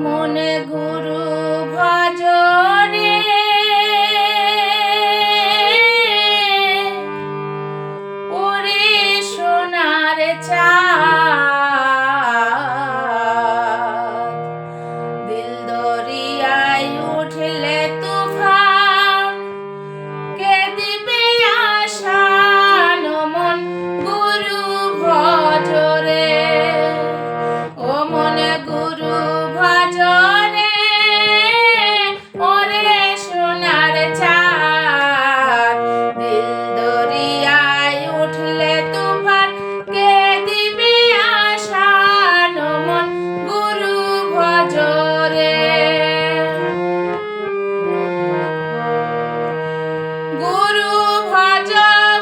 মনে গুরু ভজনে ওরে সোনার চাঁদ, দিল দরিয়ায় উঠলে তুফান, কে দিবে আশান মন গুরু ভজরে। ও মনে গুরু ভজনে ওরে সোনার চাঁদ, দিল দরিয়ায় উঠলে তুফান, কে দিবে আশান মন গুরু ভজরে। গুরু ভজ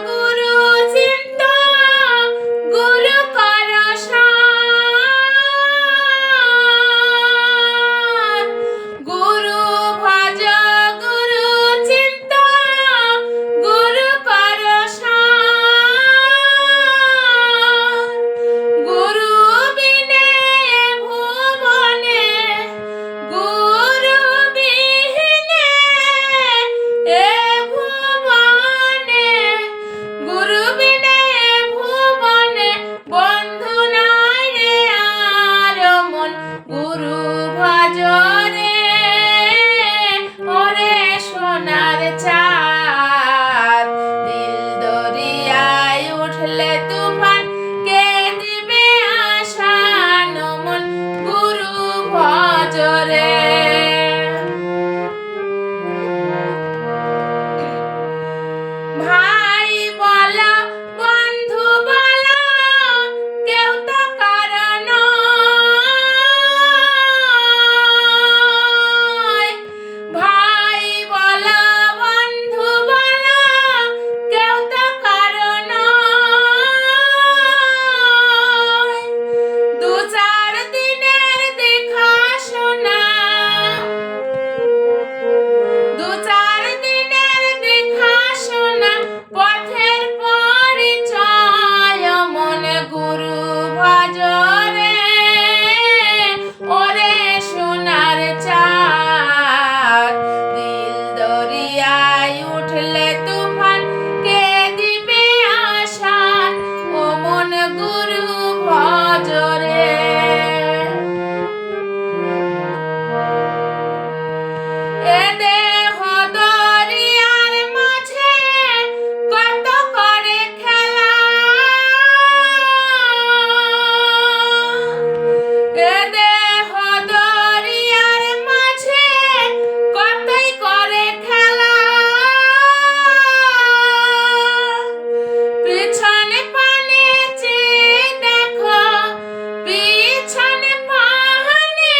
গুরু চিন্ত গুরু কর সার, গুরু ভজ গুরু চিন্ত গুরু কর সার, গুরু বিনে ভুবনে গুরু বিহীনে এ ভুবনে, গুরু বিনে ভুবনে বন্ধু নাই রে আর মন গুরু ভজরে। ওরে সোনার চাঁদ, দিল দরিয়ায় উঠলে তুফান, কে দিবে আশান মন গুরু ভজরে। ভাই বলা বন্ধু বলা কেউ তো কারণ, ভাই বলা বন্ধু বলা কেউ তো কারণ, দু চার দিনের দেখা শোনা, দু চার দিনের দেখা শোনা পথের পরিচয় মনে গুরু ভজরে। ওরে সোনার চাঁদ, দিল দরিয়ায় উঠলে তুফান, কে দিবে আশান ও মন গুরু ভজরে। এ দেহ দরিয়ার মাঝে কত করে খেলা, এ দেহ দরিয়ার মাঝে কতই করে খেলা, পিছনে পানে চেয়ে দেখো, পিছনে পানে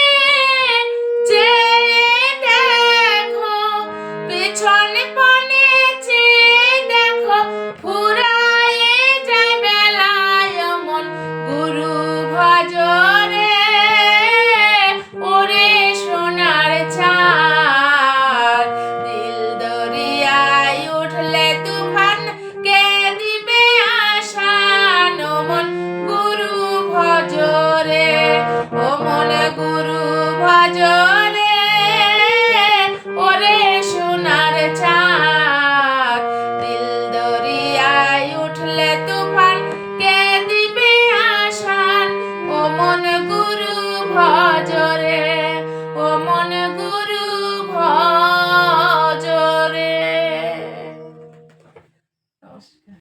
চেয়ে দেখো, পিছনে পানে চেয়ে দেখো, ফুরায়ে যায় বেলায় মন গুরু ভজরে। ওরে সোনার চাঁদ, দিল দরিয়ায় উঠলে তুফান, কে দিবে আশান মন গুরু ভজরে। ও মন গুরু ভজরে, ওরে সোনার চাঁদ, দিল দরিয়ায় উঠলে তুফান, কে দিবে আশান ও মন গুরু ভজরে। ও মন গুরু ভজরে। নমস্কার।